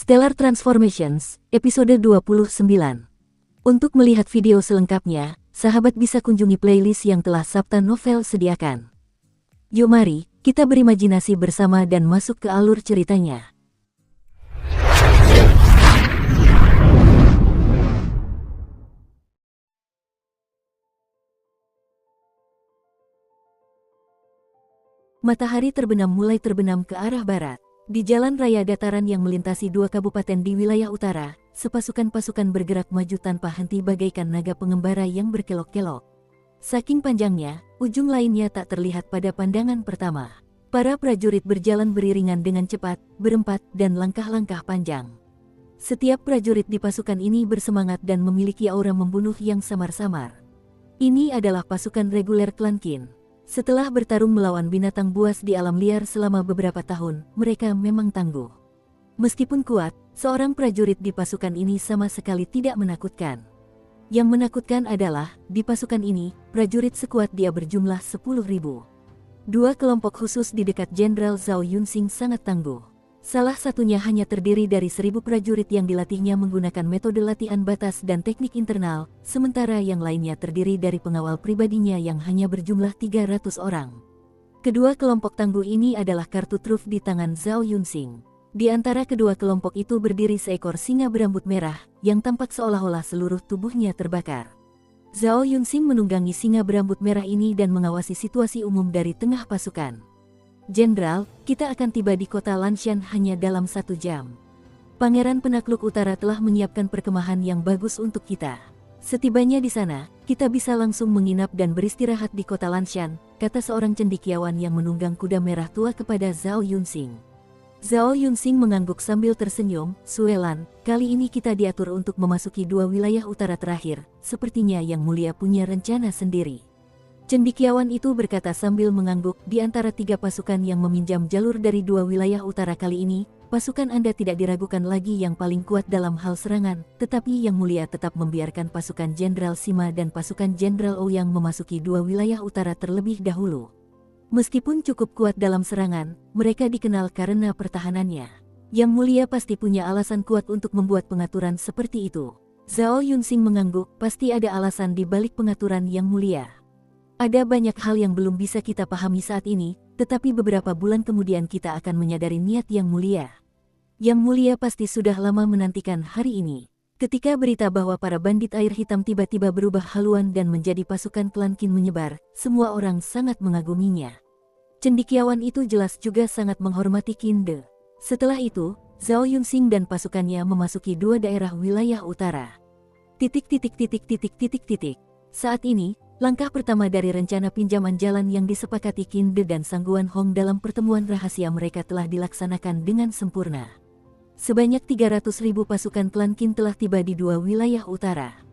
Stellar Transformations, episode 29. Untuk melihat video selengkapnya, sahabat bisa kunjungi playlist yang telah Sabta Novel sediakan. Yuk mari, kita berimajinasi bersama dan masuk ke alur ceritanya. Matahari mulai terbenam ke arah barat. Di jalan raya dataran yang melintasi dua kabupaten di wilayah utara, sepasukan pasukan bergerak maju tanpa henti bagaikan naga pengembara yang berkelok-kelok. Saking panjangnya, ujung lainnya tak terlihat pada pandangan pertama. Para prajurit berjalan beriringan dengan cepat, berempat, dan langkah-langkah panjang. Setiap prajurit di pasukan ini bersemangat dan memiliki aura membunuh yang samar-samar. Ini adalah pasukan reguler klan Qin. Setelah bertarung melawan binatang buas di alam liar selama beberapa tahun, mereka memang tangguh. Meskipun kuat, seorang prajurit di pasukan ini sama sekali tidak menakutkan. Yang menakutkan adalah, di pasukan ini, prajurit sekuat dia berjumlah 10.000. Dua kelompok khusus di dekat Jenderal Zhao Yunxing sangat tangguh. Salah satunya hanya terdiri dari 1.000 prajurit yang dilatihnya menggunakan metode latihan batas dan teknik internal, sementara yang lainnya terdiri dari pengawal pribadinya yang hanya berjumlah 300 orang. Kedua kelompok tangguh ini adalah kartu truf di tangan Zhao Yunxing. Di antara kedua kelompok itu berdiri seekor singa berambut merah, yang tampak seolah-olah seluruh tubuhnya terbakar. Zhao Yunxing menunggangi singa berambut merah ini dan mengawasi situasi umum dari tengah pasukan. Jenderal, kita akan tiba di kota Lanshan hanya dalam 1 jam. Pangeran Penakluk Utara telah menyiapkan perkemahan yang bagus untuk kita. Setibanya di sana, kita bisa langsung menginap dan beristirahat di kota Lanshan, kata seorang cendekiawan yang menunggang kuda merah tua kepada Zhao Yunxing. Zhao Yunxing mengangguk sambil tersenyum, Suelan, kali ini kita diatur untuk memasuki dua wilayah utara terakhir, sepertinya Yang Mulia punya rencana sendiri. Cendekiawan itu berkata sambil mengangguk, di antara 3 pasukan yang meminjam jalur dari dua wilayah utara kali ini, pasukan Anda tidak diragukan lagi yang paling kuat dalam hal serangan, tetapi Yang Mulia tetap membiarkan pasukan Jenderal Sima dan pasukan Jenderal Ouyang memasuki dua wilayah utara terlebih dahulu. Meskipun cukup kuat dalam serangan, mereka dikenal karena pertahanannya. Yang Mulia pasti punya alasan kuat untuk membuat pengaturan seperti itu. Zhao Yunxing mengangguk, pasti ada alasan di balik pengaturan Yang Mulia. Ada banyak hal yang belum bisa kita pahami saat ini, tetapi beberapa bulan kemudian kita akan menyadari niat Yang Mulia. Yang Mulia pasti sudah lama menantikan hari ini. Ketika berita bahwa para bandit air hitam tiba-tiba berubah haluan dan menjadi pasukan klan Qin menyebar, semua orang sangat mengaguminya. Cendekiawan itu jelas juga sangat menghormati Qin De. Setelah itu, Zhao Yunxing dan pasukannya memasuki dua daerah wilayah utara. Saat ini, langkah pertama dari rencana pinjaman jalan yang disepakati Qin De dan Sangguan Hong dalam pertemuan rahasia mereka telah dilaksanakan dengan sempurna. Sebanyak 300.000 pasukan klan Qin telah tiba di dua wilayah utara.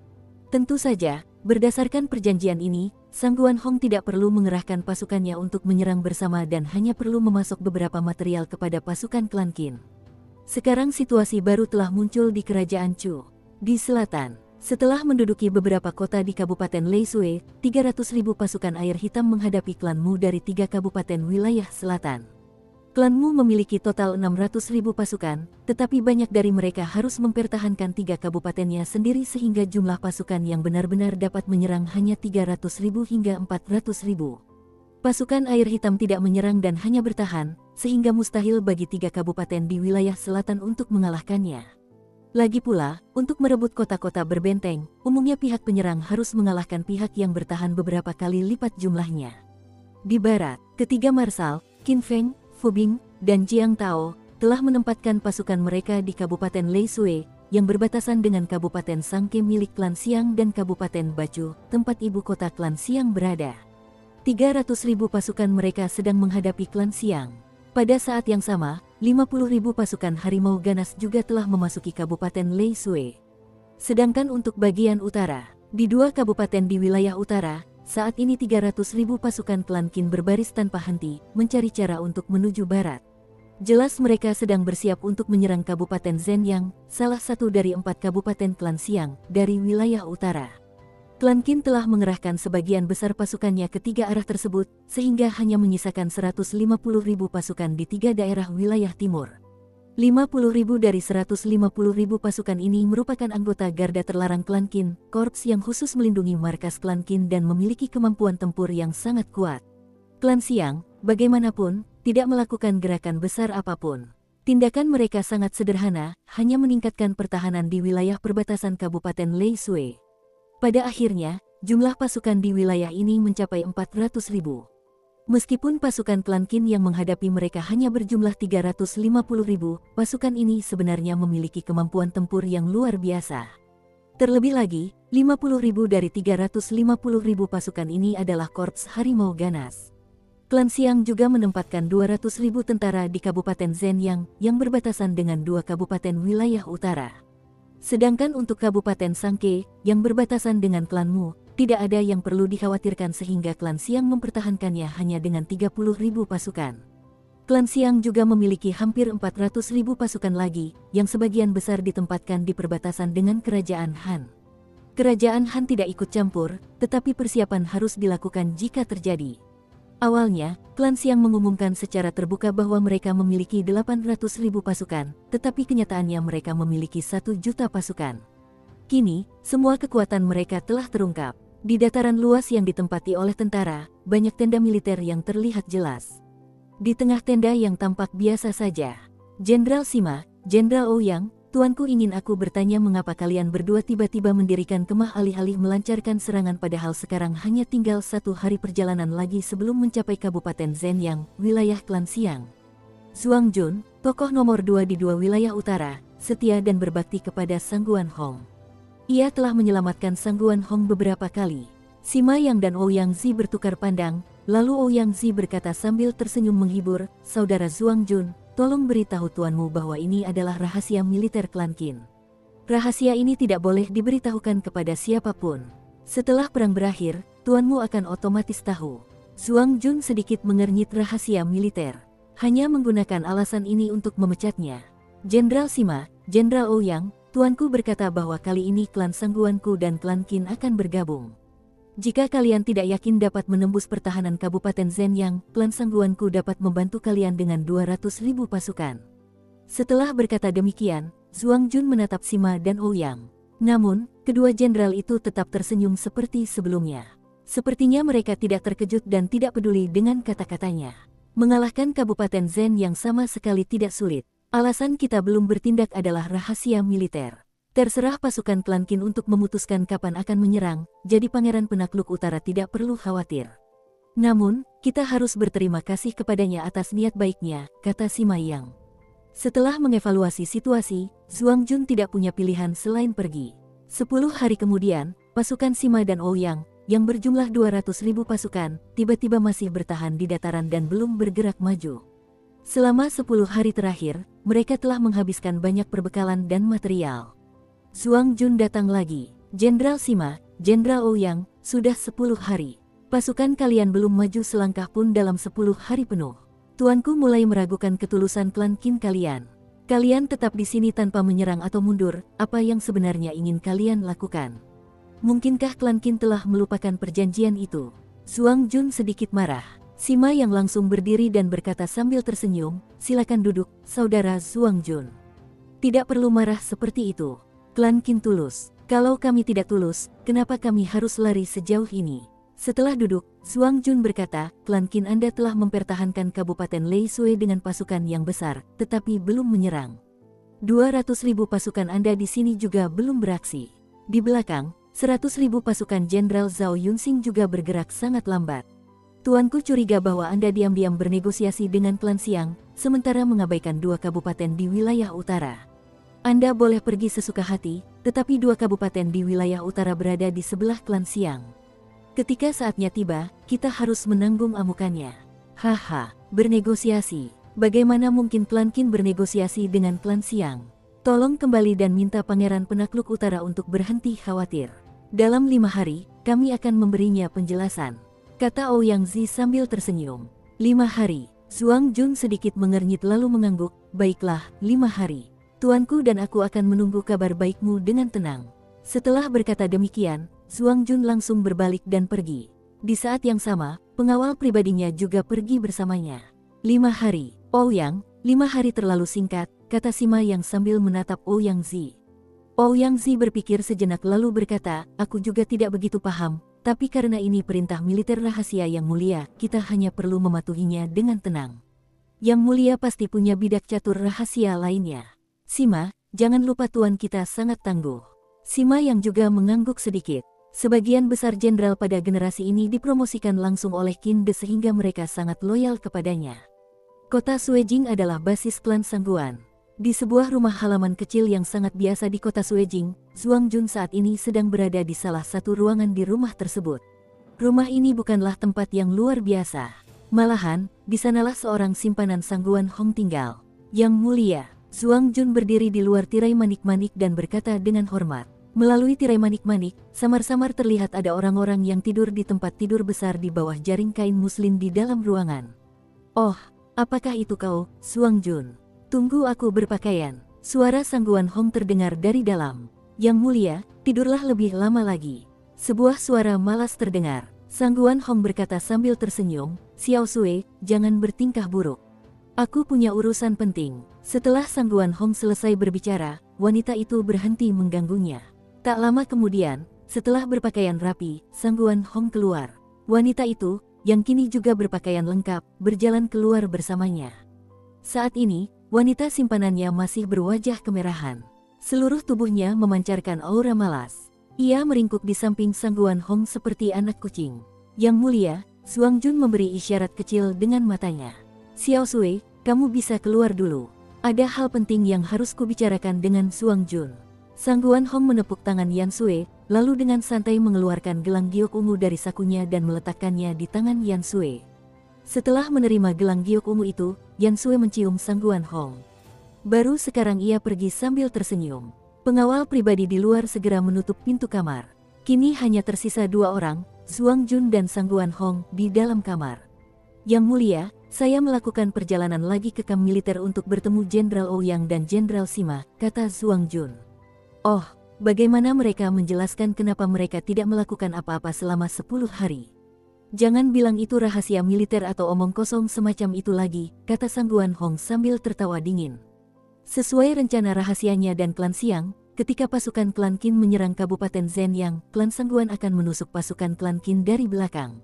Tentu saja, berdasarkan perjanjian ini, Sangguan Hong tidak perlu mengerahkan pasukannya untuk menyerang bersama dan hanya perlu memasok beberapa material kepada pasukan klan Qin. Sekarang situasi baru telah muncul di Kerajaan Chu. Di selatan, setelah menduduki beberapa kota di Kabupaten Leisue, 300.000 pasukan air hitam menghadapi klan Mu dari 3 kabupaten wilayah selatan. Klan Mu memiliki total 600.000 pasukan, tetapi banyak dari mereka harus mempertahankan 3 kabupatennya sendiri sehingga jumlah pasukan yang benar-benar dapat menyerang hanya 300.000 hingga 400.000. Pasukan air hitam tidak menyerang dan hanya bertahan, sehingga mustahil bagi 3 kabupaten di wilayah selatan untuk mengalahkannya. Lagi pula, untuk merebut kota-kota berbenteng, umumnya pihak penyerang harus mengalahkan pihak yang bertahan beberapa kali lipat jumlahnya. Di barat, ketiga marsal, Qin Feng, Fu Bing, dan Jiang Tao, telah menempatkan pasukan mereka di Kabupaten Leisue, yang berbatasan dengan Kabupaten Sangke milik klan Xiang dan Kabupaten Bacu, tempat ibu kota klan Xiang berada. 300.000 pasukan mereka sedang menghadapi klan Xiang. Pada saat yang sama, 50.000 pasukan harimau ganas juga telah memasuki Kabupaten Leisue. Sedangkan untuk bagian utara, di dua kabupaten di wilayah utara, saat ini 300.000 pasukan klan Qin berbaris tanpa henti, mencari cara untuk menuju barat. Jelas mereka sedang bersiap untuk menyerang Kabupaten Zhenyang, salah satu dari 4 kabupaten klan Xiang, dari wilayah utara. Klan Qin telah mengerahkan sebagian besar pasukannya ke 3 arah tersebut, sehingga hanya menyisakan 150.000 pasukan di 3 daerah wilayah timur. 50.000 dari 150.000 pasukan ini merupakan anggota Garda Terlarang Klan Qin, korps yang khusus melindungi markas Klan Qin dan memiliki kemampuan tempur yang sangat kuat. Klan Xiang, bagaimanapun, tidak melakukan gerakan besar apapun. Tindakan mereka sangat sederhana, hanya meningkatkan pertahanan di wilayah perbatasan Kabupaten Lei Sui. Pada akhirnya, jumlah pasukan di wilayah ini mencapai 400.000. Meskipun pasukan Klan Qin yang menghadapi mereka hanya berjumlah 350.000, pasukan ini sebenarnya memiliki kemampuan tempur yang luar biasa. Terlebih lagi, 50.000 dari 350.000 pasukan ini adalah korps harimau ganas. Klan Xiang juga menempatkan 200.000 tentara di Kabupaten Zhenyang yang berbatasan dengan 2 kabupaten wilayah utara. Sedangkan untuk Kabupaten Sangke yang berbatasan dengan Klan Mu, tidak ada yang perlu dikhawatirkan sehingga Klan Xiang mempertahankannya hanya dengan 30.000 pasukan. Klan Xiang juga memiliki hampir 400.000 pasukan lagi, yang sebagian besar ditempatkan di perbatasan dengan Kerajaan Han. Kerajaan Han tidak ikut campur, tetapi persiapan harus dilakukan jika terjadi. Awalnya, Klan Xiang mengumumkan secara terbuka bahwa mereka memiliki 800.000 pasukan, tetapi kenyataannya mereka memiliki 1 juta pasukan. Kini, semua kekuatan mereka telah terungkap. Di dataran luas yang ditempati oleh tentara, banyak tenda militer yang terlihat jelas. Di tengah tenda yang tampak biasa saja, Jenderal Sima, Jenderal Ouyang, tuanku ingin aku bertanya mengapa kalian berdua tiba-tiba mendirikan kemah alih-alih melancarkan serangan padahal sekarang hanya tinggal 1 hari perjalanan lagi sebelum mencapai Kabupaten Zhenyang, wilayah Klan Xiang. Zhuang Jun, tokoh nomor 2 di 2 wilayah utara, setia dan berbakti kepada Sangguan Hong. Ia telah menyelamatkan Sangguan Hong beberapa kali. Sima Yang dan Ouyang Zi bertukar pandang, lalu Ouyang Zi berkata sambil tersenyum menghibur, "Saudara Zhuang Jun, tolong beritahu tuanmu bahwa ini adalah rahasia militer Klan Qin. Rahasia ini tidak boleh diberitahukan kepada siapapun. Setelah perang berakhir, tuanmu akan otomatis tahu." Zhuang Jun sedikit mengernyit rahasia militer. Hanya menggunakan alasan ini untuk memecatnya. Jenderal Sima, Jenderal Ouyang, tuanku berkata bahwa kali ini klan Sangguanku dan Klan Qin akan bergabung. Jika kalian tidak yakin dapat menembus pertahanan Kabupaten Zhenyang, klan Sangguanku dapat membantu kalian dengan 200.000 pasukan. Setelah berkata demikian, Zhuang Jun menatap Sima dan Ouyang. Namun, kedua jenderal itu tetap tersenyum seperti sebelumnya. Sepertinya mereka tidak terkejut dan tidak peduli dengan kata-katanya. Mengalahkan Kabupaten Zhenyang sama sekali tidak sulit. Alasan kita belum bertindak adalah rahasia militer. Terserah pasukan Klan Qin untuk memutuskan kapan akan menyerang, jadi Pangeran Penakluk Utara tidak perlu khawatir. Namun, kita harus berterima kasih kepadanya atas niat baiknya, kata Sima Yang. Setelah mengevaluasi situasi, Zhuang Jun tidak punya pilihan selain pergi. 10 hari kemudian, pasukan Sima dan Ouyang, yang berjumlah 200.000 pasukan, tiba-tiba masih bertahan di dataran dan belum bergerak maju. Selama 10 hari terakhir, mereka telah menghabiskan banyak perbekalan dan material. Zhuang Jun datang lagi. Jenderal Sima, Jenderal Ouyang, sudah 10 hari. Pasukan kalian belum maju selangkah pun dalam 10 hari penuh. Tuanku mulai meragukan ketulusan Klan Qin kalian. Kalian tetap di sini tanpa menyerang atau mundur, apa yang sebenarnya ingin kalian lakukan? Mungkinkah Klan Qin telah melupakan perjanjian itu? Zhuang Jun sedikit marah. Sima yang langsung berdiri dan berkata sambil tersenyum, "Silakan duduk, Saudara Zhuang Jun. Tidak perlu marah seperti itu. Klan Qin tulus. Kalau kami tidak tulus, kenapa kami harus lari sejauh ini?" Setelah duduk, Zhuang Jun berkata, "Klan Qin Anda telah mempertahankan Kabupaten Lei Sui dengan pasukan yang besar, tetapi belum menyerang. 200.000 pasukan Anda di sini juga belum beraksi. Di belakang, 100.000 pasukan Jenderal Zhao Yunxing juga bergerak sangat lambat. Tuanku curiga bahwa Anda diam-diam bernegosiasi dengan Klan Xiang, sementara mengabaikan 2 kabupaten di wilayah utara. Anda boleh pergi sesuka hati, tetapi 2 kabupaten di wilayah utara berada di sebelah Klan Xiang. Ketika saatnya tiba, kita harus menanggung amukannya." "Haha, bernegosiasi. Bagaimana mungkin Klan Qin bernegosiasi dengan Klan Xiang? Tolong kembali dan minta Pangeran Penakluk Utara untuk berhenti khawatir. Dalam 5 hari, kami akan memberinya penjelasan," kata Ouyang Zi sambil tersenyum. 5 hari. Zhuang Jun sedikit mengernyit lalu mengangguk, "Baiklah, 5 hari. Tuanku dan aku akan menunggu kabar baikmu dengan tenang." Setelah berkata demikian, Zhuang Jun langsung berbalik dan pergi. Di saat yang sama, pengawal pribadinya juga pergi bersamanya. 5 hari. Ouyang, 5 hari terlalu singkat, kata Sima yang sambil menatap Ouyang Zi. Ouyang Zi berpikir sejenak lalu berkata, aku juga tidak begitu paham, tapi karena ini perintah militer rahasia yang mulia, kita hanya perlu mematuhinya dengan tenang. Yang mulia pasti punya bidak catur rahasia lainnya. Sima, jangan lupa tuan kita sangat tangguh. Sima yang juga mengangguk sedikit. Sebagian besar jenderal pada generasi ini dipromosikan langsung oleh Qin De sehingga mereka sangat loyal kepadanya. Kota Suejing adalah basis klan Sangguan. Di sebuah rumah halaman kecil yang sangat biasa di kota Suejing, Zhuang Jun saat ini sedang berada di salah satu ruangan di rumah tersebut. Rumah ini bukanlah tempat yang luar biasa. Malahan, di sanalah seorang simpanan Sangguan Hong tinggal. Yang mulia, Zhuang Jun berdiri di luar tirai manik-manik dan berkata dengan hormat. Melalui tirai manik-manik, samar-samar terlihat ada orang-orang yang tidur di tempat tidur besar di bawah jaring kain muslin di dalam ruangan. Oh, apakah itu kau, Zhuang Jun? Tunggu aku berpakaian. Suara Sangguan Hong terdengar dari dalam. Yang mulia, tidurlah lebih lama lagi. Sebuah suara malas terdengar. Sangguan Hong berkata sambil tersenyum, Xiao Sui, jangan bertingkah buruk. Aku punya urusan penting. Setelah Sangguan Hong selesai berbicara, wanita itu berhenti mengganggunya. Tak lama kemudian, setelah berpakaian rapi, Sangguan Hong keluar. Wanita itu, yang kini juga berpakaian lengkap, berjalan keluar bersamanya. Saat ini, wanita simpanannya masih berwajah kemerahan. Seluruh tubuhnya memancarkan aura malas. Ia meringkuk di samping Sangguan Hong seperti anak kucing. Yang mulia, Zhuang Jun memberi isyarat kecil dengan matanya. Xiao Sui, kamu bisa keluar dulu. Ada hal penting yang harus kubicarakan dengan Zhuang Jun. Sangguan Hong menepuk tangan Yan Sui, lalu dengan santai mengeluarkan gelang giok ungu dari sakunya dan meletakkannya di tangan Yan Sui. Setelah menerima gelang giok ungu itu, Yan Sui mencium Sangguan Hong. Baru sekarang ia pergi sambil tersenyum. Pengawal pribadi di luar segera menutup pintu kamar. Kini hanya tersisa dua orang, Zhuang Jun dan Sangguan Hong, di dalam kamar. Yang mulia, saya melakukan perjalanan lagi ke kamp militer untuk bertemu Jenderal Ouyang dan Jenderal Sima, kata Zhuang Jun. Oh, bagaimana mereka menjelaskan kenapa mereka tidak melakukan apa-apa selama 10 hari? Jangan bilang itu rahasia militer atau omong kosong semacam itu lagi, kata Sangguan Hong sambil tertawa dingin. Sesuai rencana rahasianya dan klan Siang, ketika pasukan klan Qin menyerang Kabupaten Zhenyang, klan Sangguan akan menusuk pasukan klan Qin dari belakang.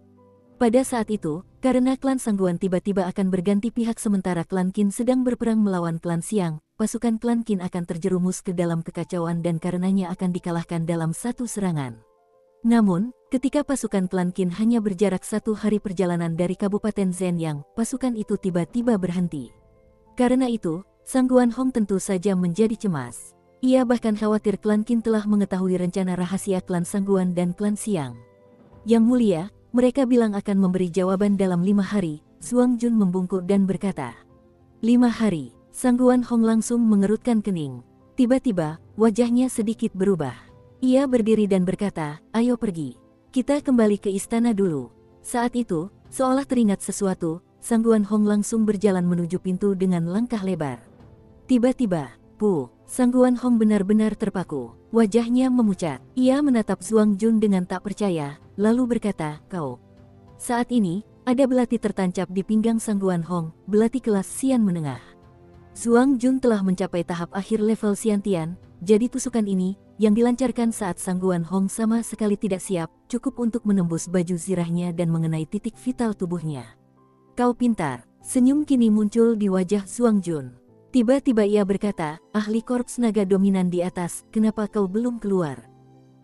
Pada saat itu, karena klan Sangguan tiba-tiba akan berganti pihak sementara klan Qin sedang berperang melawan klan Siang, pasukan klan Qin akan terjerumus ke dalam kekacauan dan karenanya akan dikalahkan dalam satu serangan. Namun, ketika pasukan klan Qin hanya berjarak 1 hari perjalanan dari Kabupaten Zhenyang, pasukan itu tiba-tiba berhenti. Karena itu, Sangguan Hong tentu saja menjadi cemas. Ia bahkan khawatir klan Qin telah mengetahui rencana rahasia klan Sangguan dan klan Siang. Yang mulia, mereka bilang akan memberi jawaban dalam 5 hari, Zhuang Jun membungkuk dan berkata. 5 hari, Sangguan Hong langsung mengerutkan kening. Tiba-tiba, wajahnya sedikit berubah. Ia berdiri dan berkata, ayo pergi. Kita kembali ke istana dulu. Saat itu, seolah teringat sesuatu, Sangguan Hong langsung berjalan menuju pintu dengan langkah lebar. Tiba-tiba, Sangguan Hong benar-benar terpaku. Wajahnya memucat. Ia menatap Zhuang Jun dengan tak percaya, lalu berkata, kau. Saat ini, ada belati tertancap di pinggang Sangguan Hong, belati kelas Sian menengah. Zhuang Jun telah mencapai tahap akhir level Siantian, jadi tusukan ini, yang dilancarkan saat Sangguan Hong sama sekali tidak siap, cukup untuk menembus baju zirahnya dan mengenai titik vital tubuhnya. Kau pintar, senyum kini muncul di wajah Zhuang Jun. Tiba-tiba ia berkata, ahli korps naga dominan di atas, kenapa kau belum keluar?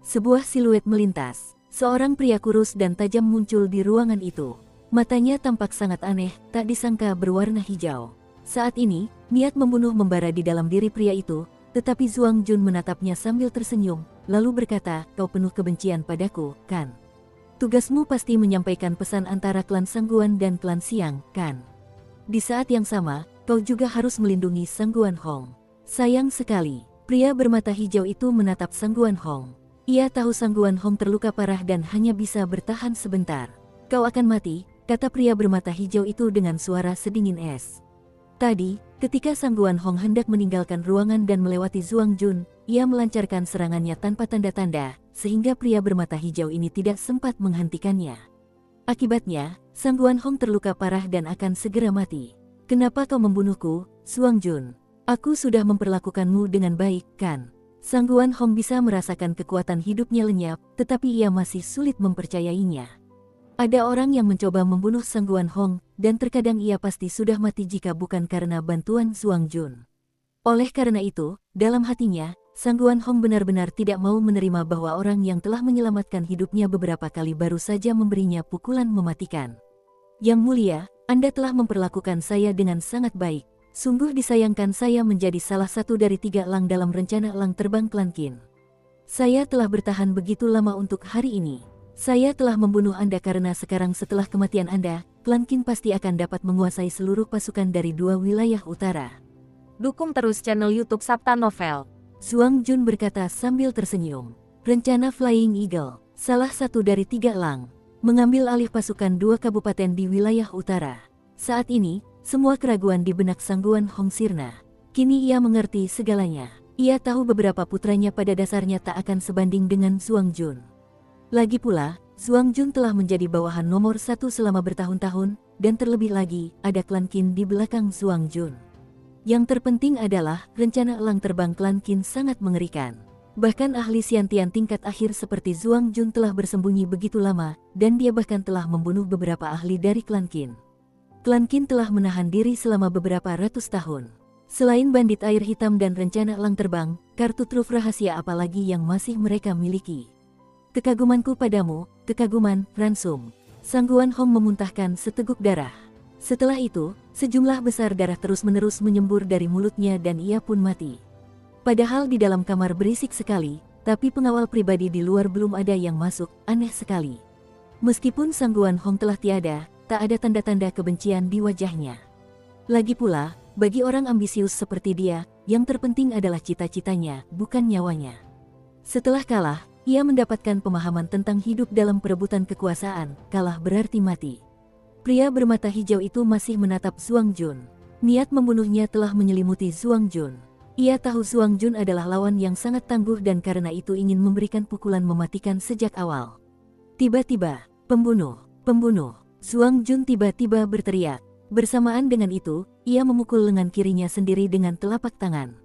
Sebuah siluet melintas, seorang pria kurus dan tajam muncul di ruangan itu. Matanya tampak sangat aneh, tak disangka berwarna hijau. Saat ini, niat membunuh membara di dalam diri pria itu, tetapi Zhuang Jun menatapnya sambil tersenyum, lalu berkata, kau penuh kebencian padaku, kan? Tugasmu pasti menyampaikan pesan antara klan Sangguan dan klan Siang, kan? Di saat yang sama, kau juga harus melindungi Sangguan Hong. Sayang sekali, pria bermata hijau itu menatap Sangguan Hong. Ia tahu Sangguan Hong terluka parah dan hanya bisa bertahan sebentar. Kau akan mati, kata pria bermata hijau itu dengan suara sedingin es. Tadi, ketika Sangguan Hong hendak meninggalkan ruangan dan melewati Zhuang Jun, ia melancarkan serangannya tanpa tanda-tanda, sehingga pria bermata hijau ini tidak sempat menghentikannya. Akibatnya, Sangguan Hong terluka parah dan akan segera mati. Kenapa kau membunuhku, Zhuang Jun? Aku sudah memperlakukanmu dengan baik, kan? Sangguan Hong bisa merasakan kekuatan hidupnya lenyap, tetapi ia masih sulit mempercayainya. Ada orang yang mencoba membunuh Sangguan Hong, dan terkadang ia pasti sudah mati jika bukan karena bantuan Zuang Jun. Oleh karena itu, dalam hatinya, Sangguan Hong benar-benar tidak mau menerima bahwa orang yang telah menyelamatkan hidupnya beberapa kali baru saja memberinya pukulan mematikan. Yang mulia, Anda telah memperlakukan saya dengan sangat baik. Sungguh disayangkan saya menjadi salah satu dari 3 elang dalam rencana elang terbang Klan Qin. Saya telah bertahan begitu lama untuk hari ini. Saya telah membunuh Anda karena sekarang setelah kematian Anda, Klan Qin pasti akan dapat menguasai seluruh pasukan dari 2 wilayah utara. Dukung terus channel YouTube Sabta Novel. Zuang Jun berkata sambil tersenyum. Rencana Flying Eagle, salah satu dari 3 elang, mengambil alih pasukan 2 kabupaten di wilayah utara. Saat ini, semua keraguan di benak Sangguan Hong sirna. Kini ia mengerti segalanya. Ia tahu beberapa putranya pada dasarnya tak akan sebanding dengan Zuang Jun. Lagi pula, Zuang Jun telah menjadi bawahan nomor 1 selama bertahun-tahun, dan terlebih lagi, ada Klan Qin di belakang Zuang Jun. Yang terpenting adalah, rencana elang terbang Klan Qin sangat mengerikan. Bahkan ahli Xiantian tingkat akhir seperti Zuang Jun telah bersembunyi begitu lama, dan dia bahkan telah membunuh beberapa ahli dari Klan Qin. Klan Qin telah menahan diri selama beberapa ratus tahun. Selain bandit air hitam dan rencana elang terbang, kartu truf rahasia apalagi yang masih mereka miliki? Kekagumanku padamu, kekaguman, Ransum. Sangguan Hong memuntahkan seteguk darah. Setelah itu, sejumlah besar darah terus-menerus menyembur dari mulutnya dan ia pun mati. Padahal di dalam kamar berisik sekali, tapi pengawal pribadi di luar belum ada yang masuk, aneh sekali. Meskipun Sangguan Hong telah tiada, tak ada tanda-tanda kebencian di wajahnya. Lagi pula, bagi orang ambisius seperti dia, yang terpenting adalah cita-citanya, bukan nyawanya. Setelah kalah, ia mendapatkan pemahaman tentang hidup dalam perebutan kekuasaan, kalah berarti mati. Pria bermata hijau itu masih menatap Zuang Jun. Niat membunuhnya telah menyelimuti Zuang Jun. Ia tahu Zuang Jun adalah lawan yang sangat tangguh dan karena itu ingin memberikan pukulan mematikan sejak awal. Tiba-tiba, pembunuh. Zuang Jun tiba-tiba berteriak. Bersamaan dengan itu, ia memukul lengan kirinya sendiri dengan telapak tangan.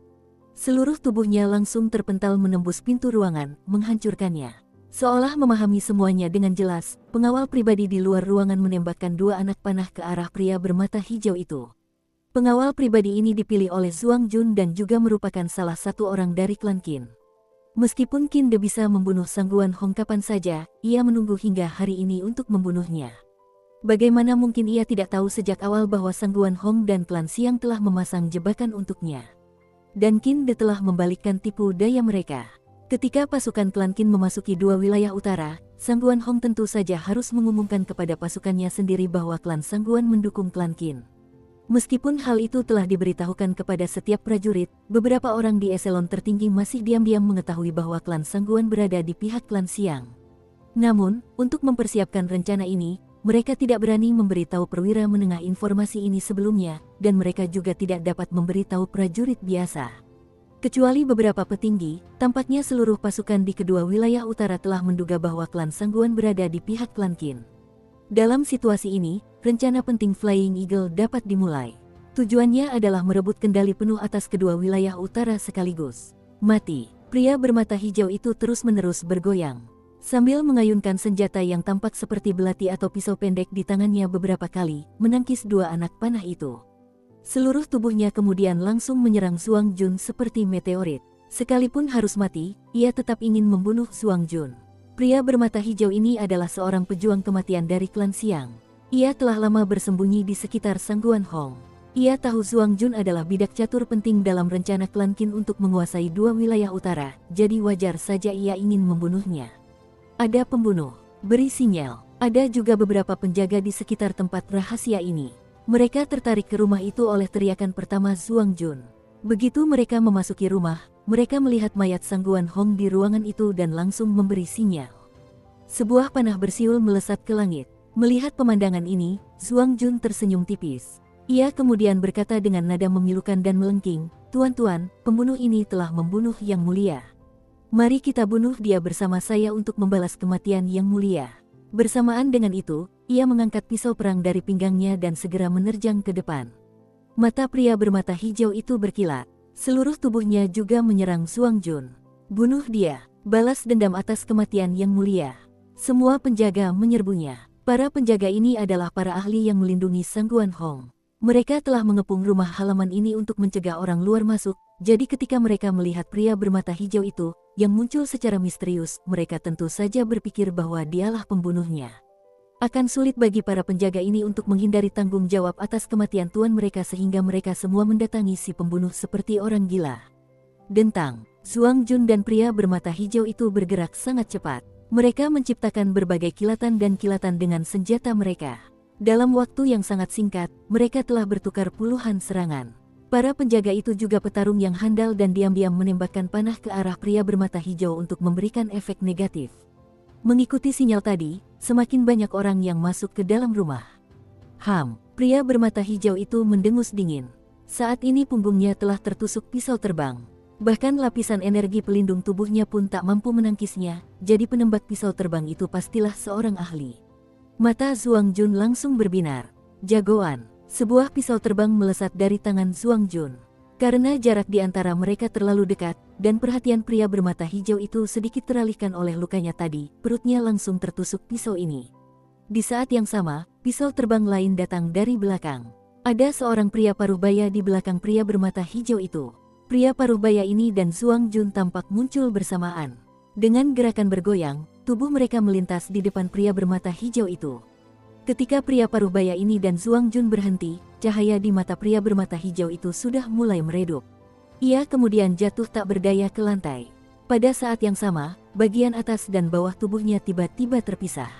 Seluruh tubuhnya langsung terpental menembus pintu ruangan, menghancurkannya. Seolah memahami semuanya dengan jelas, pengawal pribadi di luar ruangan menembakkan 2 anak panah ke arah pria bermata hijau itu. Pengawal pribadi ini dipilih oleh Zuang Jun dan juga merupakan salah satu orang dari Klan Qin. Meskipun Qin De bisa membunuh Sangguan Hong kapan saja, ia menunggu hingga hari ini untuk membunuhnya. Bagaimana mungkin ia tidak tahu sejak awal bahwa Sangguan Hong dan Klan Siang telah memasang jebakan untuknya. Dan Qin De telah membalikkan tipu daya mereka. Ketika pasukan Klan Qin memasuki 2 wilayah utara, Sangguan Hong tentu saja harus mengumumkan kepada pasukannya sendiri bahwa Klan Sangguan mendukung Klan Qin. Meskipun hal itu telah diberitahukan kepada setiap prajurit, beberapa orang di eselon tertinggi masih diam-diam mengetahui bahwa Klan Sangguan berada di pihak Klan Siang. Namun, untuk mempersiapkan rencana ini, mereka tidak berani memberitahu perwira menengah informasi ini sebelumnya, dan mereka juga tidak dapat memberitahu prajurit biasa. Kecuali beberapa petinggi, tampaknya seluruh pasukan di kedua wilayah utara telah menduga bahwa Klan Sangguan berada di pihak Klan Qin. Dalam situasi ini, rencana penting Flying Eagle dapat dimulai. Tujuannya adalah merebut kendali penuh atas kedua wilayah utara sekaligus. Mati, pria bermata hijau itu terus-menerus bergoyang. Sambil mengayunkan senjata yang tampak seperti belati atau pisau pendek di tangannya beberapa kali, menangkis 2 anak panah itu. Seluruh tubuhnya kemudian langsung menyerang Zuang Jun seperti meteorit. Sekalipun harus mati, ia tetap ingin membunuh Zuang Jun. Pria bermata hijau ini adalah seorang pejuang kematian dari Klan Siang. Ia telah lama bersembunyi di sekitar Sangguan Hong. Ia tahu Zuang Jun adalah bidak catur penting dalam rencana Klan Qin untuk menguasai 2 wilayah utara, jadi wajar saja ia ingin membunuhnya. Ada pembunuh, beri sinyal. Ada juga beberapa penjaga di sekitar tempat rahasia ini. Mereka tertarik ke rumah itu oleh teriakan pertama Zuang Jun. Begitu mereka memasuki rumah, mereka melihat mayat Sangguan Hong di ruangan itu dan langsung memberi sinyal. Sebuah panah bersiul melesat ke langit. Melihat pemandangan ini, Zuang Jun tersenyum tipis. Ia kemudian berkata dengan nada memilukan dan melengking, "Tuan-tuan, pembunuh ini telah membunuh Yang Mulia. Mari kita bunuh dia bersama saya untuk membalas kematian Yang Mulia." Bersamaan dengan itu, ia mengangkat pisau perang dari pinggangnya dan segera menerjang ke depan. Mata pria bermata hijau itu berkilat. Seluruh tubuhnya juga menyerang Zuang Jun. Bunuh dia, balas dendam atas kematian yang mulia. Semua penjaga menyerbunya. Para penjaga ini adalah para ahli yang melindungi Sangguan Hong. Mereka telah mengepung rumah halaman ini untuk mencegah orang luar masuk, jadi ketika mereka melihat pria bermata hijau itu, yang muncul secara misterius, mereka tentu saja berpikir bahwa dialah pembunuhnya. Akan sulit bagi para penjaga ini untuk menghindari tanggung jawab atas kematian tuan mereka sehingga mereka semua mendatangi si pembunuh seperti orang gila. Dentang, Zuang Jun dan pria bermata hijau itu bergerak sangat cepat. Mereka menciptakan berbagai kilatan dan kilatan dengan senjata mereka. Dalam waktu yang sangat singkat, mereka telah bertukar puluhan serangan. Para penjaga itu juga petarung yang handal dan diam-diam menembakkan panah ke arah pria bermata hijau untuk memberikan efek negatif. Mengikuti sinyal tadi, semakin banyak orang yang masuk ke dalam rumah. Pria bermata hijau itu mendengus dingin. Saat ini punggungnya telah tertusuk pisau terbang. Bahkan lapisan energi pelindung tubuhnya pun tak mampu menangkisnya, jadi penembak pisau terbang itu pastilah seorang ahli. Mata Zuang Jun langsung berbinar. Jagoan, sebuah pisau terbang melesat dari tangan Zuang Jun. Karena jarak di antara mereka terlalu dekat, dan perhatian pria bermata hijau itu sedikit teralihkan oleh lukanya tadi, perutnya langsung tertusuk pisau ini. Di saat yang sama, pisau terbang lain datang dari belakang. Ada seorang pria paruh-baya di belakang pria bermata hijau itu. Pria paruh-baya ini dan Zuang Jun tampak muncul bersamaan. Dengan gerakan bergoyang, tubuh mereka melintas di depan pria bermata hijau itu. Ketika pria paruh-baya ini dan Zuang Jun berhenti, cahaya di mata pria bermata hijau itu sudah mulai meredup. Ia kemudian jatuh tak berdaya ke lantai. Pada saat yang sama, bagian atas dan bawah tubuhnya tiba-tiba terpisah.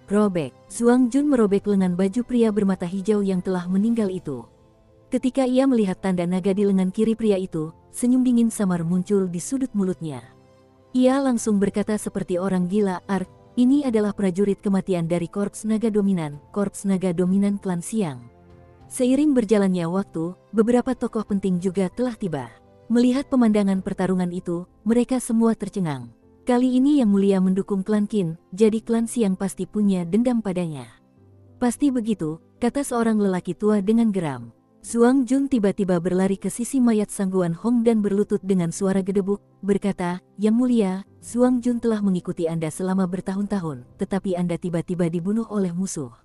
Robek, Zuang Jun merobek lengan baju pria bermata hijau yang telah meninggal itu. Ketika ia melihat tanda naga di lengan kiri pria itu, senyum dingin samar muncul di sudut mulutnya. Ia langsung berkata seperti orang gila, ini adalah prajurit kematian dari Korps Naga Dominan Klan Siang. Seiring berjalannya waktu, beberapa tokoh penting juga telah tiba. Melihat pemandangan pertarungan itu, mereka semua tercengang. Kali ini Yang Mulia mendukung klan Qin, jadi klan Siang pasti punya dendam padanya. Pasti begitu, kata seorang lelaki tua dengan geram. Zuang Jun tiba-tiba berlari ke sisi mayat Sangguan Hong dan berlutut dengan suara gedebuk, berkata, Yang Mulia, Zuang Jun telah mengikuti Anda selama bertahun-tahun, tetapi Anda tiba-tiba dibunuh oleh musuh.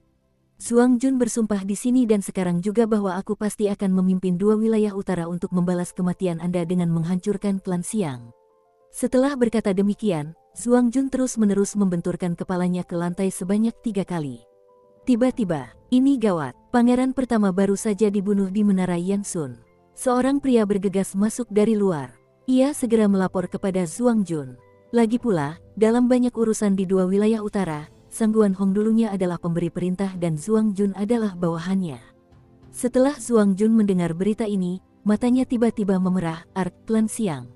Zuang Jun bersumpah di sini dan sekarang juga bahwa aku pasti akan memimpin 2 wilayah utara untuk membalas kematian Anda dengan menghancurkan klan Siang. Setelah berkata demikian, Zuang Jun terus-menerus membenturkan kepalanya ke lantai sebanyak 3 kali. Tiba-tiba, ini gawat, pangeran pertama baru saja dibunuh di Menara Yansun. Seorang pria bergegas masuk dari luar. Ia segera melapor kepada Zuang Jun. Lagi pula, dalam banyak urusan di 2 wilayah utara, Sangguan Hong dulunya adalah pemberi perintah dan Zuang Jun adalah bawahannya. Setelah Zuang Jun mendengar berita ini, matanya tiba-tiba memerah, klan Siang.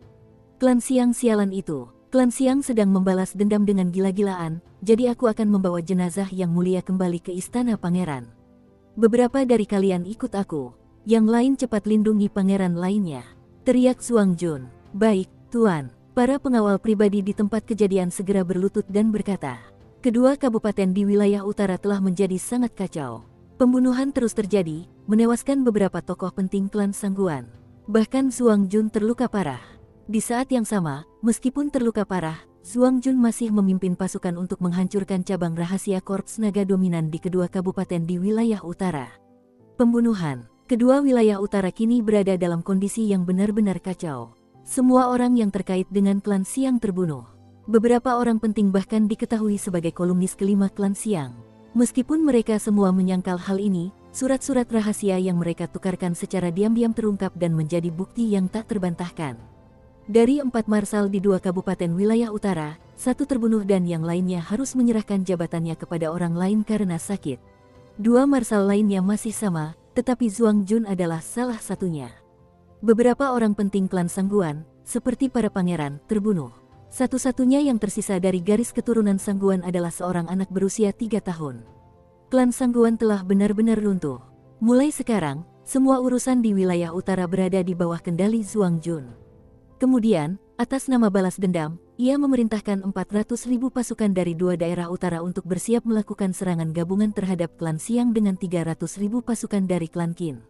Klan Siang sialan itu. Klan Siang sedang membalas dendam dengan gila-gilaan, jadi aku akan membawa jenazah Yang Mulia kembali ke istana pangeran. Beberapa dari kalian ikut aku, yang lain cepat lindungi pangeran lainnya. Teriak Zuang Jun. Baik, Tuan. Para pengawal pribadi di tempat kejadian segera berlutut dan berkata, kedua kabupaten di wilayah utara telah menjadi sangat kacau. Pembunuhan terus terjadi, menewaskan beberapa tokoh penting klan Sangguan. Bahkan Zuang Jun terluka parah. Di saat yang sama, meskipun terluka parah, Zuang Jun masih memimpin pasukan untuk menghancurkan cabang rahasia Korps Naga Dominan di kedua kabupaten di wilayah utara. Pembunuhan. Kedua wilayah utara kini berada dalam kondisi yang benar-benar kacau. Semua orang yang terkait dengan klan Siang terbunuh. Beberapa orang penting bahkan diketahui sebagai kolumnis kelima klan Siang. Meskipun mereka semua menyangkal hal ini, surat-surat rahasia yang mereka tukarkan secara diam-diam terungkap dan menjadi bukti yang tak terbantahkan. Dari 4 marsal di 2 kabupaten wilayah utara, 1 terbunuh dan yang lainnya harus menyerahkan jabatannya kepada orang lain karena sakit. 2 marsal lainnya masih sama, tetapi Zuang Jun adalah salah satunya. Beberapa orang penting klan Sangguan, seperti para pangeran, terbunuh. Satu-satunya yang tersisa dari garis keturunan Sangguan adalah seorang anak berusia 3 tahun. Klan Sangguan telah benar-benar runtuh. Mulai sekarang, semua urusan di wilayah utara berada di bawah kendali Zuang Jun. Kemudian, atas nama balas dendam, ia memerintahkan 400.000 pasukan dari 2 daerah utara untuk bersiap melakukan serangan gabungan terhadap klan Siang dengan 300.000 pasukan dari klan Qin.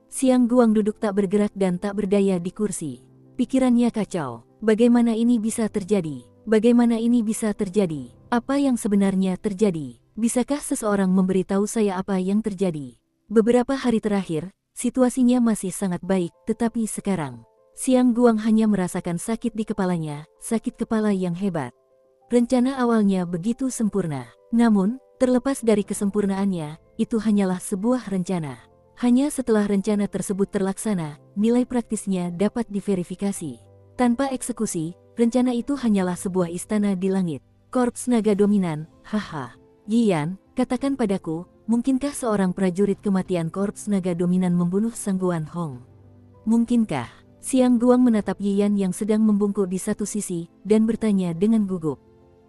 Siang Guang duduk tak bergerak dan tak berdaya di kursi. Pikirannya kacau. Bagaimana ini bisa terjadi? Bagaimana ini bisa terjadi? Apa yang sebenarnya terjadi? Bisakah seseorang memberitahu saya apa yang terjadi? Beberapa hari terakhir, situasinya masih sangat baik, tetapi sekarang, Siang Guang hanya merasakan sakit di kepalanya, sakit kepala yang hebat. Rencana awalnya begitu sempurna. Namun, terlepas dari kesempurnaannya, itu hanyalah sebuah rencana. Hanya setelah rencana tersebut terlaksana, nilai praktisnya dapat diverifikasi. Tanpa eksekusi, rencana itu hanyalah sebuah istana di langit. Korps naga dominan, haha. Yiyan, katakan padaku, mungkinkah seorang prajurit kematian Korps naga dominan membunuh Sangguan Hong? Mungkinkah? Siang Guang menatap Yiyan yang sedang membungkuk di satu sisi, dan bertanya dengan gugup.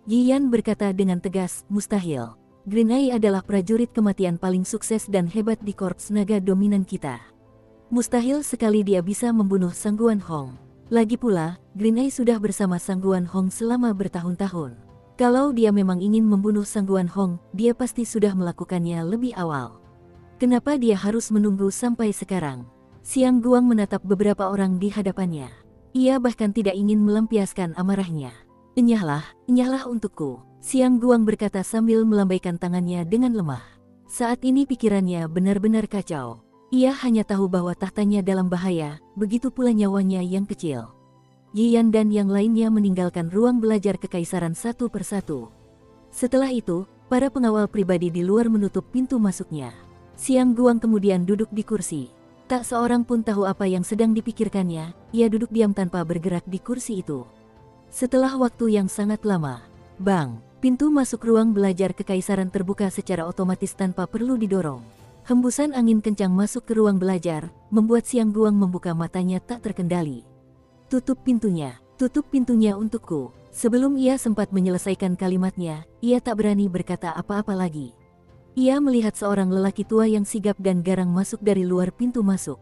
Yiyan berkata dengan tegas, mustahil. Green Eye adalah prajurit kematian paling sukses dan hebat di Korps naga dominan kita. Mustahil sekali dia bisa membunuh Sangguan Hong. Lagi pula, Green Eye sudah bersama Sangguan Hong selama bertahun-tahun. Kalau dia memang ingin membunuh Sangguan Hong, dia pasti sudah melakukannya lebih awal. Kenapa dia harus menunggu sampai sekarang? Siang Guang menatap beberapa orang di hadapannya. Ia bahkan tidak ingin melampiaskan amarahnya. Enyahlah untukku. Siang Guang berkata sambil melambaikan tangannya dengan lemah. Saat ini pikirannya benar-benar kacau. Ia hanya tahu bahwa tahtanya dalam bahaya, begitu pula nyawanya yang kecil. Yiyan dan yang lainnya meninggalkan ruang belajar kekaisaran satu persatu. Setelah itu, para pengawal pribadi di luar menutup pintu masuknya. Siang Guang kemudian duduk di kursi. Tak seorang pun tahu apa yang sedang dipikirkannya, ia duduk diam tanpa bergerak di kursi itu. Setelah waktu yang sangat lama, bang! Pintu masuk ruang belajar kekaisaran terbuka secara otomatis tanpa perlu didorong. Hembusan angin kencang masuk ke ruang belajar, membuat Siang Guang membuka matanya tak terkendali. Tutup pintunya untukku. Sebelum ia sempat menyelesaikan kalimatnya, ia tak berani berkata apa-apa lagi. Ia melihat seorang lelaki tua yang sigap dan garang masuk dari luar pintu masuk.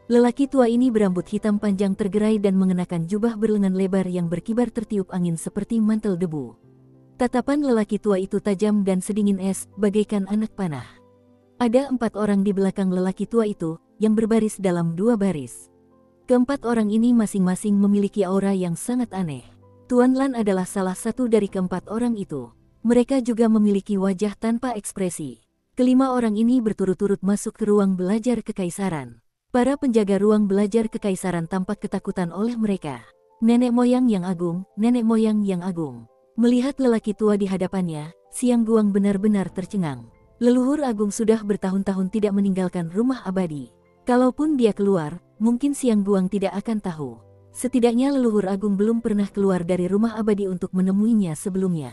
Lelaki tua ini berambut hitam panjang tergerai dan mengenakan jubah berlengan lebar yang berkibar tertiup angin seperti mantel debu. Tatapan lelaki tua itu tajam dan sedingin es, bagaikan anak panah. Ada 4 orang di belakang lelaki tua itu, yang berbaris dalam 2 baris. Keempat orang ini masing-masing memiliki aura yang sangat aneh. Tuan Lan adalah salah satu dari keempat orang itu. Mereka juga memiliki wajah tanpa ekspresi. Kelima orang ini berturut-turut masuk ke ruang belajar kekaisaran. Para penjaga ruang belajar kekaisaran tampak ketakutan oleh mereka. Nenek moyang yang agung, nenek moyang yang agung. Melihat lelaki tua di hadapannya, Siang Guang benar-benar tercengang. Leluhur agung sudah bertahun-tahun tidak meninggalkan rumah abadi. Kalaupun dia keluar, mungkin Siang Guang tidak akan tahu. Setidaknya leluhur agung belum pernah keluar dari rumah abadi untuk menemuinya sebelumnya.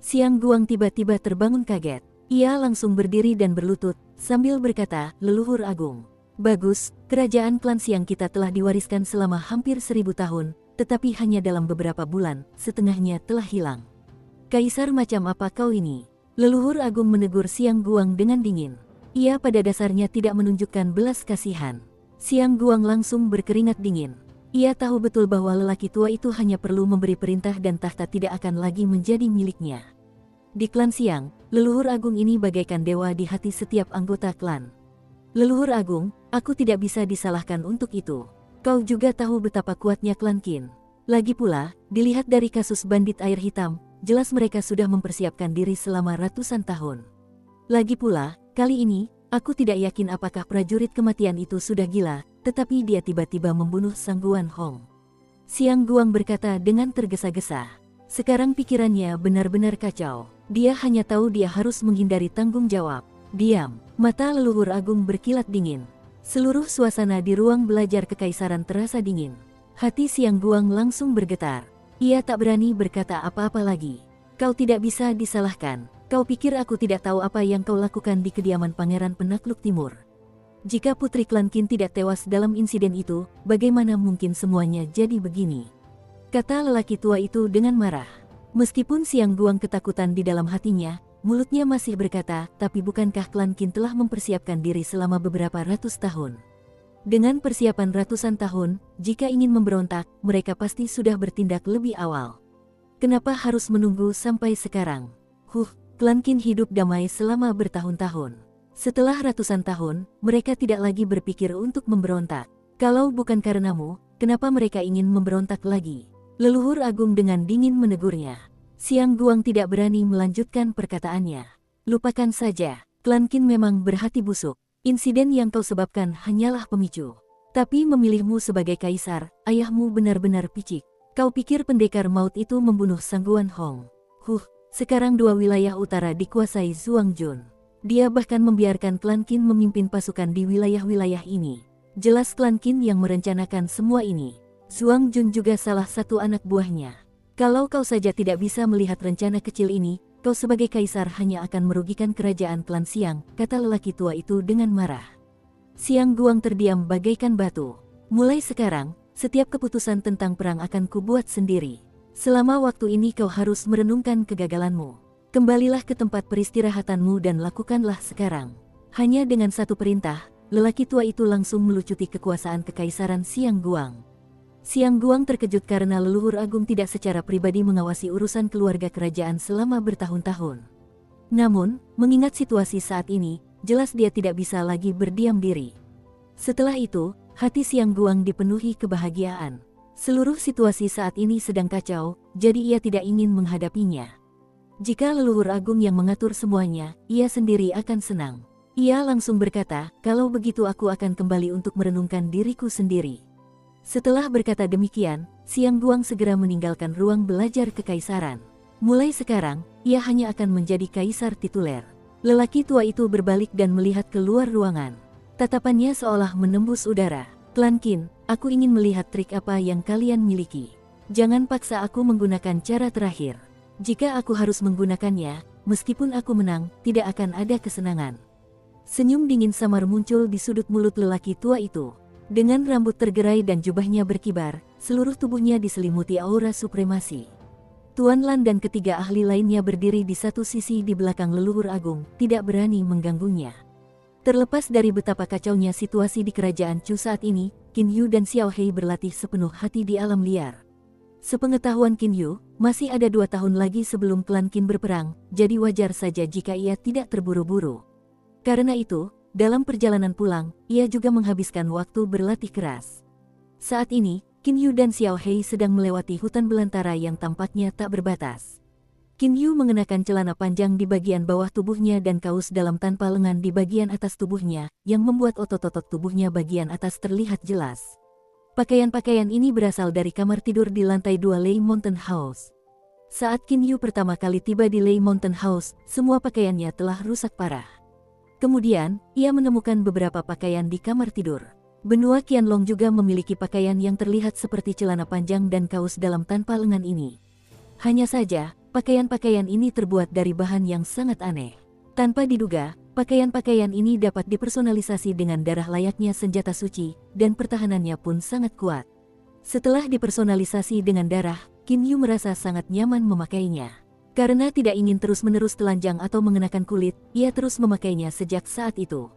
Siang Guang tiba-tiba terbangun kaget. Ia langsung berdiri dan berlutut, sambil berkata, leluhur agung. Bagus, kerajaan klan Siang kita telah diwariskan selama hampir 1000 tahun. Tetapi hanya dalam beberapa bulan, setengahnya telah hilang. Kaisar macam apa kau ini? Leluhur agung menegur Siang Guang dengan dingin. Ia pada dasarnya tidak menunjukkan belas kasihan. Siang Guang langsung berkeringat dingin. Ia tahu betul bahwa lelaki tua itu hanya perlu memberi perintah dan tahta tidak akan lagi menjadi miliknya. Di klan Siang, leluhur agung ini bagaikan dewa di hati setiap anggota klan. Leluhur agung, aku tidak bisa disalahkan untuk itu. Kau juga tahu betapa kuatnya klan Qin. Lagi pula, dilihat dari kasus bandit air hitam, jelas mereka sudah mempersiapkan diri selama ratusan tahun. Lagi pula, kali ini, aku tidak yakin apakah prajurit kematian itu sudah gila, tetapi dia tiba-tiba membunuh Sangguan Hong. Siang Guang berkata dengan tergesa-gesa. Sekarang pikirannya benar-benar kacau. Dia hanya tahu dia harus menghindari tanggung jawab. Diam, mata leluhur agung berkilat dingin. Seluruh suasana di ruang belajar kekaisaran terasa dingin. Hati Siang Guang langsung bergetar. Ia tak berani berkata apa-apa lagi. Kau tidak bisa disalahkan. Kau pikir aku tidak tahu apa yang kau lakukan di kediaman Pangeran Penakluk Timur? Jika putri klan Qin tidak tewas dalam insiden itu, bagaimana mungkin semuanya jadi begini? Kata lelaki tua itu dengan marah. Meskipun Siang Guang ketakutan di dalam hatinya, mulutnya masih berkata, tapi bukankah klan Qin telah mempersiapkan diri selama beberapa ratus tahun? Dengan persiapan ratusan tahun, jika ingin memberontak, mereka pasti sudah bertindak lebih awal. Kenapa harus menunggu sampai sekarang? Klan Qin hidup damai selama bertahun-tahun. Setelah ratusan tahun, mereka tidak lagi berpikir untuk memberontak. Kalau bukan karenamu, kenapa mereka ingin memberontak lagi? Leluhur agung dengan dingin menegurnya. Siang Guang tidak berani melanjutkan perkataannya. Lupakan saja, klan Qin memang berhati busuk. Insiden yang kau sebabkan hanyalah pemicu. Tapi memilihmu sebagai kaisar, ayahmu benar-benar picik. Kau pikir pendekar maut itu membunuh Sang Guan Hong? Sekarang dua wilayah utara dikuasai Zhuang Jun. Dia bahkan membiarkan klan Qin memimpin pasukan di wilayah-wilayah ini. Jelas klan Qin yang merencanakan semua ini. Zhuang Jun juga salah satu anak buahnya. Kalau kau saja tidak bisa melihat rencana kecil ini, kau sebagai kaisar hanya akan merugikan kerajaan klan Xiang, kata lelaki tua itu dengan marah. Xiang Guang terdiam bagaikan batu. Mulai sekarang, setiap keputusan tentang perang akan kubuat sendiri. Selama waktu ini kau harus merenungkan kegagalanmu. Kembalilah ke tempat peristirahatanmu dan lakukanlah sekarang. Hanya dengan satu perintah, lelaki tua itu langsung melucuti kekuasaan kekaisaran Xiang Guang. Xiang Guang terkejut karena leluhur agung tidak secara pribadi mengawasi urusan keluarga kerajaan selama bertahun-tahun. Namun, mengingat situasi saat ini, jelas dia tidak bisa lagi berdiam diri. Setelah itu, hati Xiang Guang dipenuhi kebahagiaan. Seluruh situasi saat ini sedang kacau, jadi ia tidak ingin menghadapinya. Jika leluhur agung yang mengatur semuanya, ia sendiri akan senang. Ia langsung berkata, kalau begitu aku akan kembali untuk merenungkan diriku sendiri. Setelah berkata demikian, Xiang Guang segera meninggalkan ruang belajar kekaisaran. Mulai sekarang, ia hanya akan menjadi kaisar tituler. Lelaki tua itu berbalik dan melihat keluar ruangan. Tatapannya seolah menembus udara. Klan Qin, aku ingin melihat trik apa yang kalian miliki. Jangan paksa aku menggunakan cara terakhir. Jika aku harus menggunakannya, meskipun aku menang, tidak akan ada kesenangan. Senyum dingin samar muncul di sudut mulut lelaki tua itu. Dengan rambut tergerai dan jubahnya berkibar, seluruh tubuhnya diselimuti aura supremasi. Tuan Lan dan ketiga ahli lainnya berdiri di satu sisi di belakang leluhur agung, tidak berani mengganggunya. Terlepas dari betapa kacaunya situasi di kerajaan Chu saat ini, Qin Yu dan Xiao Hei berlatih sepenuh hati di alam liar. Sepengetahuan Qin Yu, masih ada 2 tahun lagi sebelum klan Qin berperang, jadi wajar saja jika ia tidak terburu-buru. Karena itu, dalam perjalanan pulang, ia juga menghabiskan waktu berlatih keras. Saat ini, Qin Yu dan Xiao Hei sedang melewati hutan belantara yang tampaknya tak berbatas. Qin Yu mengenakan celana panjang di bagian bawah tubuhnya dan kaus dalam tanpa lengan di bagian atas tubuhnya, yang membuat otot-otot tubuhnya bagian atas terlihat jelas. Pakaian-pakaian ini berasal dari kamar tidur di lantai 2 Lei Mountain House. Saat Qin Yu pertama kali tiba di Lei Mountain House, semua pakaiannya telah rusak parah. Kemudian, ia menemukan beberapa pakaian di kamar tidur. Benua Qianlong juga memiliki pakaian yang terlihat seperti celana panjang dan kaus dalam tanpa lengan ini. Hanya saja, pakaian-pakaian ini terbuat dari bahan yang sangat aneh. Tanpa diduga, pakaian-pakaian ini dapat dipersonalisasi dengan darah layaknya senjata suci, dan pertahanannya pun sangat kuat. Setelah dipersonalisasi dengan darah, Qin Yu merasa sangat nyaman memakainya. Karena tidak ingin terus-menerus telanjang atau mengenakan kulit, ia terus memakainya sejak saat itu.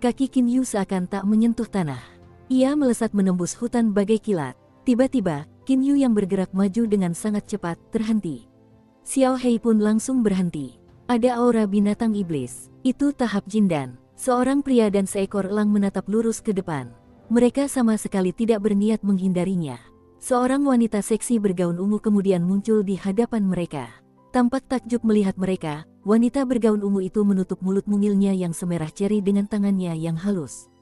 Kaki Qin Yu seakan tak menyentuh tanah. Ia melesat menembus hutan bagai kilat. Tiba-tiba, Qin Yu yang bergerak maju dengan sangat cepat, terhenti. Xiao Hei pun langsung berhenti. Ada aura binatang iblis. Itu tahap Jindan. Seorang pria dan seekor elang menatap lurus ke depan. Mereka sama sekali tidak berniat menghindarinya. Seorang wanita seksi bergaun ungu kemudian muncul di hadapan mereka. Tampak takjub melihat mereka, wanita bergaun ungu itu menutup mulut mungilnya yang semerah ceri dengan tangannya yang halus.